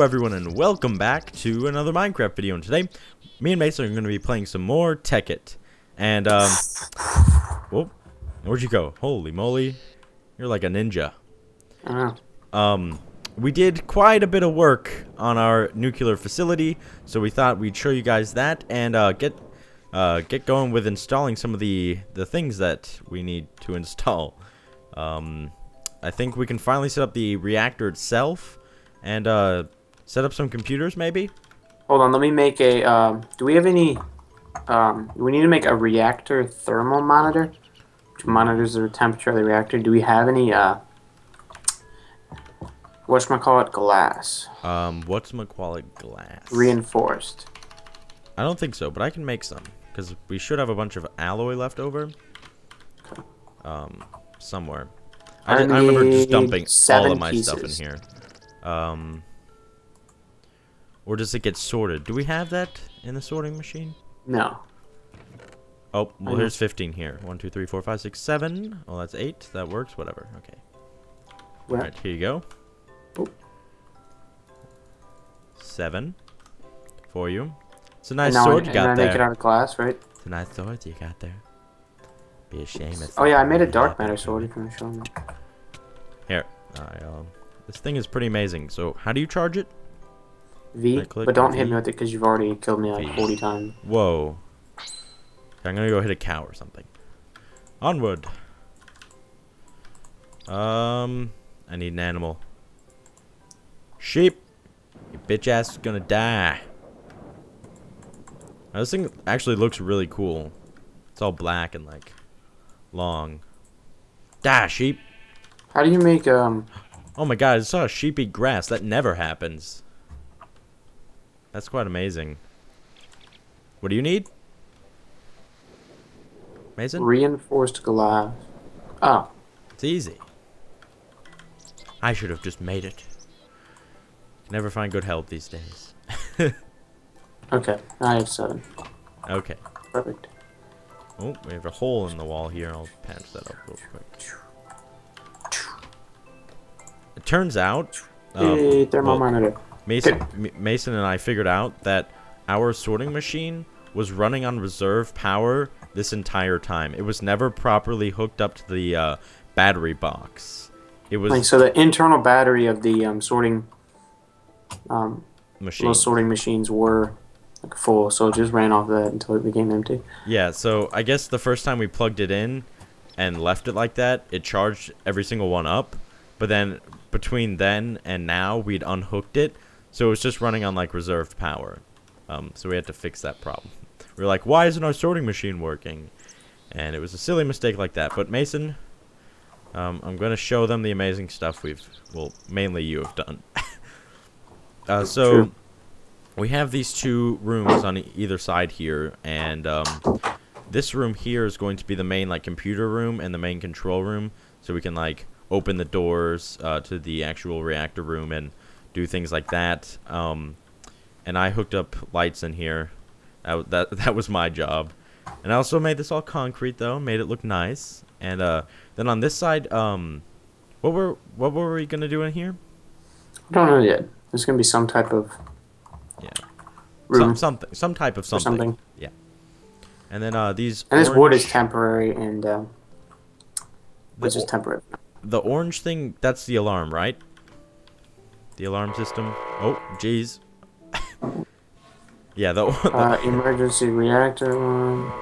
everyone, and welcome back to another Minecraft video. And today, me and Mason are going to be playing some more Tekkit. And, whoop, where'd you go? Holy moly, you're like a ninja. We did quite a bit of work on our nuclear facility, so we thought we'd show you guys that and get going with installing some of the things that we need to install. I think we can finally set up the reactor itself and set up some computers, maybe. Hold on, let me make a. Do we have any? We need to make a reactor thermal monitor, which monitors the temperature of the reactor. Do we have any? Whatchamacallit glass? Whatchamacallit glass? Reinforced. I don't think so, but I can make some because we should have a bunch of alloy left over. Somewhere. I remember just dumping all of my stuff in here. Or does it get sorted? Do we have that in the sorting machine? No. Oh, well, here's 15 here. 1, 2, 3, 4, 5, 6, 7. Oh, that's 8. That works. Whatever. Okay. Where? All right, here you go. Oh. 7 for you. It's a nice sword you got there. Make it out of glass, right? It's a nice sword you got there. Be a shame. Oh yeah, I made a dark matter sword. If you want to show me. Here. This thing is pretty amazing. So, how do you charge it? V, Right-click, but don't V. hit me with it because you've already killed me like V. 40 times. Whoa. Okay, I'm gonna go hit a cow or something. Onward. I need an animal. Sheep. Your bitch ass is gonna die. Now, this thing actually looks really cool. It's all black and like long. Die, sheep. How do you make Oh my god, I saw a sheep eat grass. That never happens. That's quite amazing. What do you need? Mason? reinforced glass? Oh. It's easy. I should have just made it. Never find good help these days. Okay, I have 7. Okay. Perfect. Oh, we have a hole in the wall here. I'll patch that up real quick. It turns out, Hey, thermal monitor. Mason and I figured out that our sorting machine was running on reserve power this entire time. It was never properly hooked up to the battery box. It was Like, so the internal battery of the sorting machine. those sorting machines were like full, so it just ran off that until it became empty. Yeah, so I guess the first time we plugged it in and left it like that, it charged every single one up. But then between then and now, we'd unhooked it, so it was just running on like reserved power. So we had to fix that problem. We were like, why isn't our sorting machine working? And it was a silly mistake like that. But Mason, I'm going to show them the amazing stuff mainly you have done. So we have these 2 rooms on either side here, and this room here is going to be the main like computer room and the main control room, so we can like open the doors to the actual reactor room and do things like that. And I hooked up lights in here. That was my job. And I also made this all concrete though, made it look nice. And then on this side, what were we gonna do in here? I don't know yet. There's gonna be some type of room. Some type of something. Yeah. And then these. And this wood is temporary, and which is temporary. The orange thing, that's the alarm, right? The alarm system. Oh, jeez. Yeah, the emergency reactor alarm.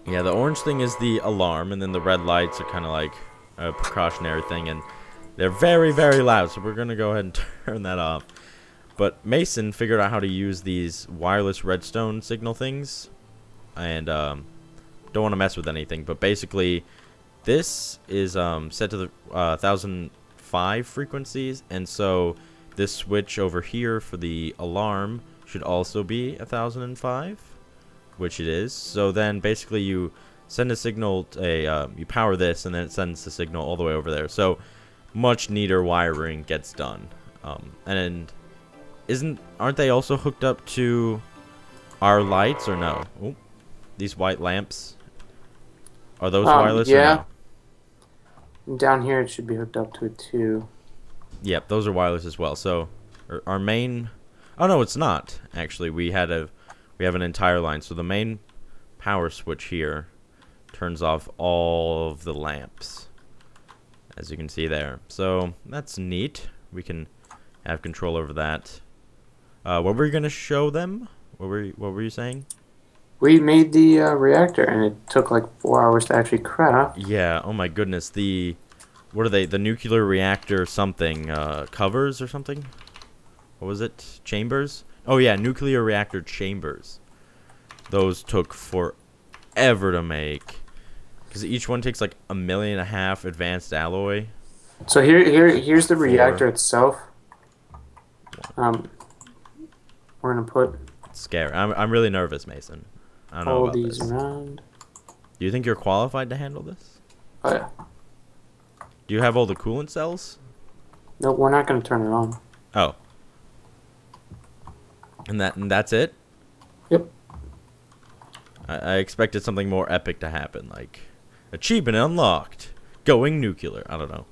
Yeah, the orange thing is the alarm, and then the red lights are kind of like a precautionary thing, and they're very, very loud, so we're going to go ahead and turn that off. But Mason figured out how to use these wireless redstone signal things, and don't want to mess with anything, but basically this is set to the 1005 frequencies, and so this switch over here for the alarm should also be 1005, which it is. So then basically you send a signal, you power this, and then it sends the signal all the way over there. So much neater wiring gets done. And aren't they also hooked up to our lights or no? Oh, these white lamps, are those wireless or no? Down here it should be hooked up to it too. Yep, those are wireless as well. So our main. Oh no, it's not. Actually, we have an entire line. So the main power switch here turns off all of the lamps, as you can see there. So that's neat. We can have control over that. What were you gonna show them? What were you saying? We made the reactor, and it took like 4 hours to actually craft. Yeah. Oh my goodness. What are they? The nuclear reactor something covers or something? What was it? Chambers? Oh yeah, nuclear reactor chambers. Those took forever to make, because each one takes like 1.5 million advanced alloy. So here's the reactor itself. We're gonna put. It's scary. I'm really nervous, Mason. I don't know about these this. around. Do you think you're qualified to handle this? Oh yeah. Do you have all the coolant cells? No, we're not gonna turn it on. Oh. And that's it? Yep. I expected something more epic to happen, like achievement unlocked, going nuclear. I don't know.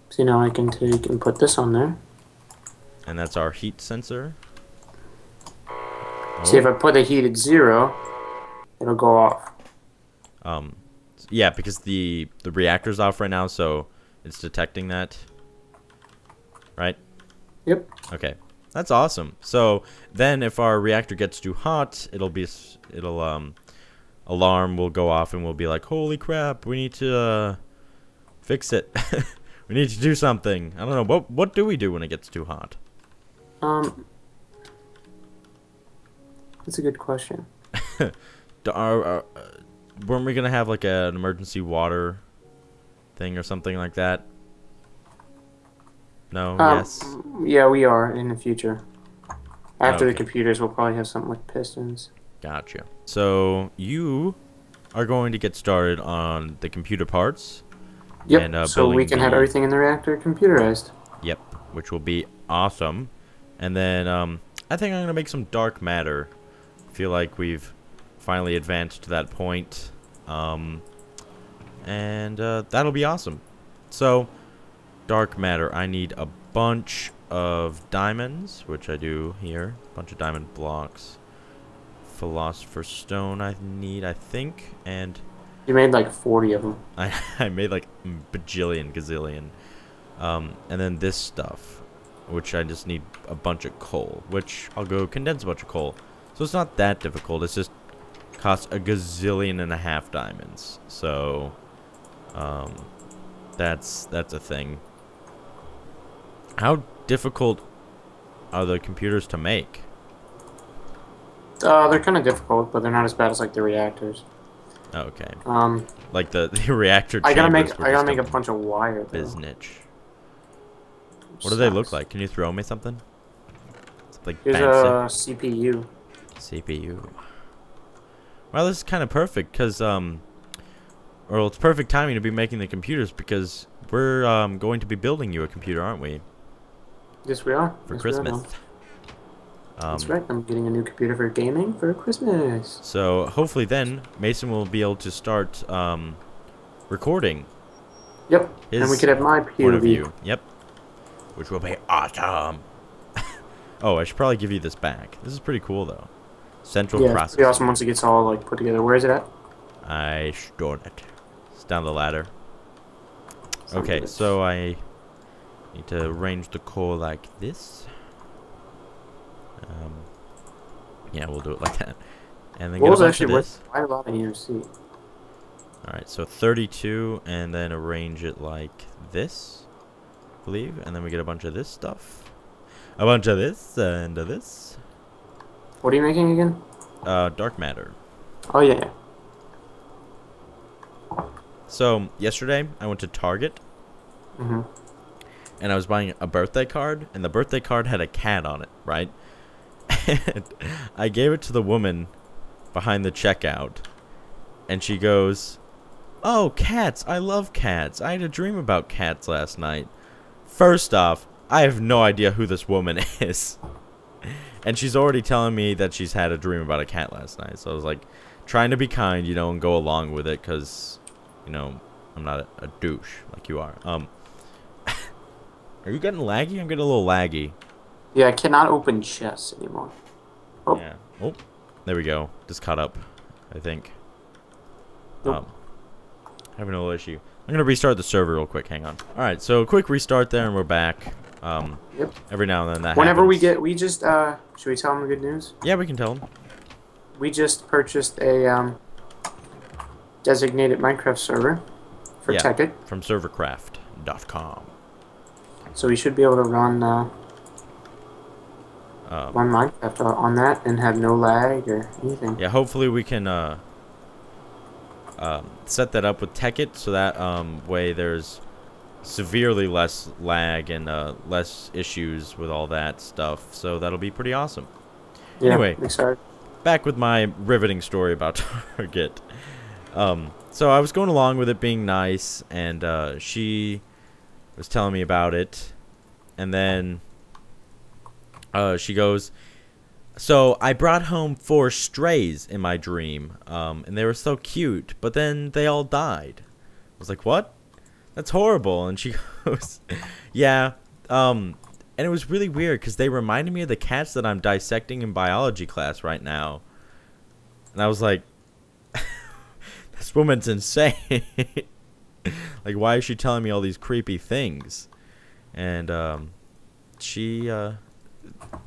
So now I can take and put this on there. And that's our heat sensor. See, if I put the heat at 0, it'll go off. Yeah, because the reactor's off right now, so it's detecting that. Right? Yep. Okay. That's awesome. So then if our reactor gets too hot, alarm will go off and we'll be like, "Holy crap, we need to fix it." We need to do something. I don't know. What do we do when it gets too hot? That's a good question. Weren't we gonna have like an emergency water thing or something like that? No. Yes. Yeah, we are in the future. After Okay. the computers, we'll probably have something with pistons. Gotcha. So you are going to get started on the computer parts. Yep. And, so we building can have the- everything in the reactor computerized. Yep, which will be awesome. And then I think I'm gonna make some dark matter. Feel like we've finally advanced to that point, and that'll be awesome. So dark matter, I need a bunch of diamonds, which I do here. A bunch of diamond blocks. Philosopher's stone I think, and You made like 40 of them. I made like bajillion, gazillion. And then this stuff, which I just need a bunch of coal, which I'll go condense a bunch of coal. So it's not that difficult. It's just costs a gazillion and a half diamonds. So, that's a thing. How difficult are the computers to make? They're kind of difficult, but they're not as bad as like the reactors. Okay. Like the reactor I gotta chambers make were a just bunch of wire though. biznitch. What do they look like? Can you throw me something? It's like Here's fancy. a CPU. CPU. Well, this is kind of perfect because well, it's perfect timing to be making the computers because we're going to be building you a computer, aren't we? Yes, we are. For Yes, we are Christmas. now. That's right. I'm getting a new computer for gaming for Christmas. So hopefully then Mason will be able to start recording. Yep. His and we could have my point of POV. view. Yep. Which will be awesome. Oh, I should probably give you this back. This is pretty cool though. Central Yeah, it's processing. pretty awesome once it gets all like put together. Where is it at? I stored it. It's down the ladder. Some Okay, bits. so I need to arrange the coal like this. Yeah, we'll do it like that. And then What get a was bunch actually of worth this. quite a lot of EMC. Alright, so 32, and then arrange it like this, I believe. And then we get a bunch of this stuff. A bunch of this, and this. What are you making again? Dark matter. Oh yeah. So, yesterday, I went to Target, Mm-hmm. and I was buying a birthday card, and the birthday card had a cat on it, right? And I gave it to the woman behind the checkout, and she goes, "Oh, cats, I love cats. I had a dream about cats last night." First off, I have no idea who this woman is. And she's already telling me that she's had a dream about a cat last night. So I was like, trying to be kind, you know, and go along with it, because, you know, I'm not a douche like you are. Are you getting laggy? I'm getting a little laggy. Yeah, I cannot open chests anymore. Oh. Yeah. Oh, there we go. Just caught up, I think. Nope. Having a little issue. I'm gonna restart the server real quick. Hang on. All right, so quick restart there, and we're back. Yep. Every now and then that Whenever happens. we just should we tell them the good news? Yeah, we can tell them. We just purchased a designated Minecraft server for Tekkit. From servercraft.com. So we should be able to run Minecraft on that and have no lag or anything. Yeah, hopefully we can set that up with Tekkit so that way there's severely less lag and less issues with all that stuff. So that'll be pretty awesome. Yeah, anyway, excited. Back with my riveting story about Target. So I was going along with it being nice, and she was telling me about it, and then she goes, so I brought home 4 strays in my dream, and they were so cute, but then they all died. I was like, what? That's horrible. And she goes, yeah, and it was really weird because they reminded me of the cats that I'm dissecting in biology class right now. And I was like, this woman's insane. Like, why is she telling me all these creepy things? And she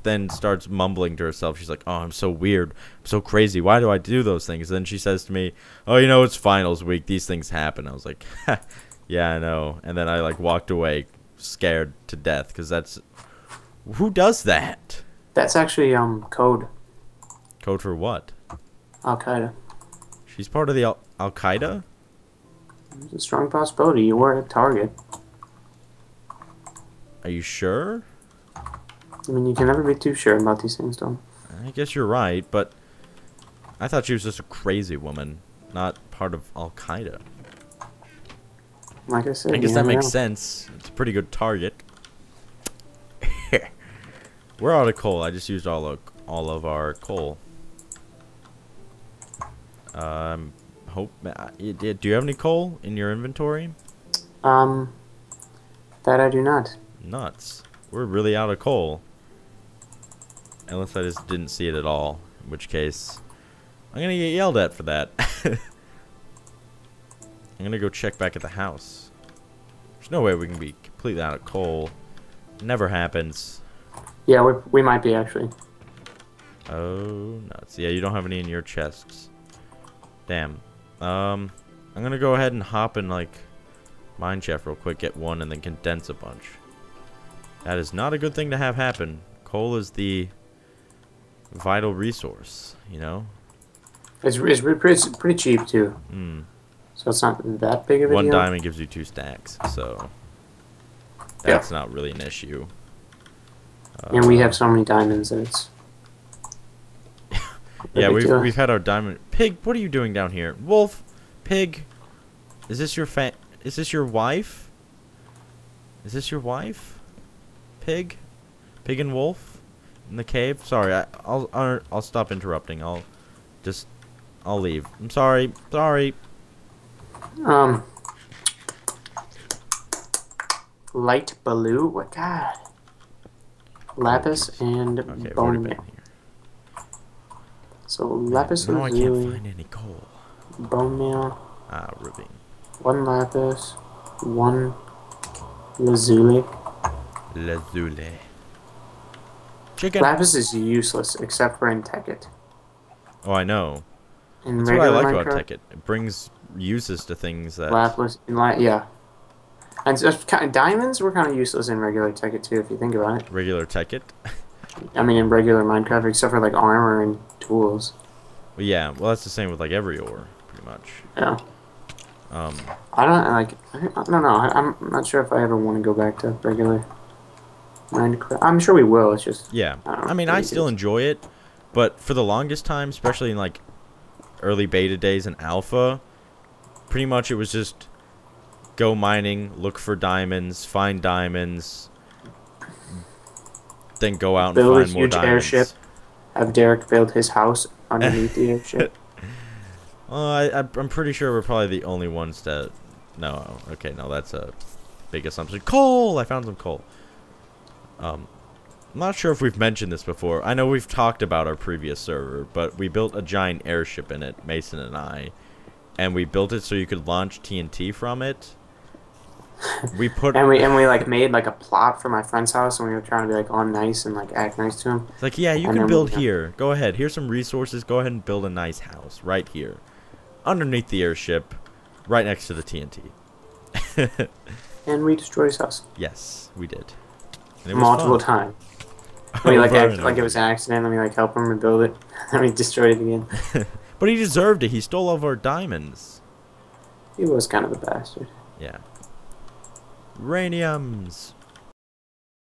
then starts mumbling to herself. She's like, oh, I'm so weird. I'm so crazy. Why do I do those things? And then she says to me, oh, you know, it's finals week. These things happen. I was like, yeah, I know. And then I, like, walked away scared to death because that's... Who does that? That's actually code. Code for what? Al-Qaeda. She's part of the Al-Qaeda? There's a strong possibility you were a target. Are you sure? I mean, you can never be too sure about these things, though. I guess you're right, but I thought she was just a crazy woman, not part of Al-Qaeda. Like I said, I guess that makes sense. It's a pretty good target. We're out of coal. I just used all of our coal. Do you have any coal in your inventory? That I do not. Nuts. We're really out of coal. Unless I just didn't see it at all. In which case, I'm gonna get yelled at for that. I'm gonna go check back at the house. There's no way we can be completely out of coal. Never happens. Yeah, we might be, actually. Oh, nuts. Yeah, you don't have any in your chests. Damn. I'm gonna go ahead and hop in, like, mine chest real quick, get one, and then condense a bunch. That is not a good thing to have happen. Coal is the vital resource, you know? It's pretty cheap, too. So it's not that big of a deal. 1 diamond gives you 2 stacks, so that's not really an issue. And we have so many diamonds that it's... Yeah, we've had our diamond... Pig, what are you doing down here? Wolf, Pig, is this your is this your wife? Is this your wife? Pig? Pig and Wolf? In the cave? Sorry, I'll stop interrupting. I'll leave. I'm sorry. Sorry. Light blue? What? God. Lapis and okay, bone meal. So lapis no, I can't lazuli, find any coal. bone meal, Ruby. 1 lapis, 1 lazuli. Lazuli. Chicken. Lapis is useless except for in Tekkit. Oh, I know. In That's what I like regular about Minecraft, Tekkit. It brings uses to things that... Lapis, yeah. And so, diamonds were kind of useless in regular Tekkit too, if you think about it. Regular Tekkit? I mean, in regular Minecraft, except for like armor and tools. Well, yeah. Well, that's the same with like every ore, pretty much. Yeah. I don't know. I'm not sure if I ever want to go back to regular Minecraft. I'm sure we will. It's just... Yeah. I mean, I still enjoy it, but for the longest time, especially in like early beta days and alpha, pretty much it was just go mining, look for diamonds, find diamonds, then go out and find more diamonds. Build a huge airship. Have Derek build his house underneath the airship. I'm pretty sure we're probably the only ones that... No, okay, no, that's a big assumption. Coal! I found some coal. I'm not sure if we've mentioned this before. I know we've talked about our previous server, but we built a giant airship in it, Mason and I. And we built it so you could launch TNT from it. We put and we like made like a plot for my friend's house, and we were trying to be like all nice and like act nice to him. It's like, yeah, you can build here. Go ahead. Here's some resources. Go ahead and build a nice house right here, underneath the airship, right next to the TNT. And we destroyed his house. Yes, we did. And it was multiple fun. times. We like Over act and like it over. was an accident. Let me like help him rebuild it. And we destroyed it again. But he deserved it. He stole all of our diamonds. He was kind of a bastard. Yeah. Uraniums.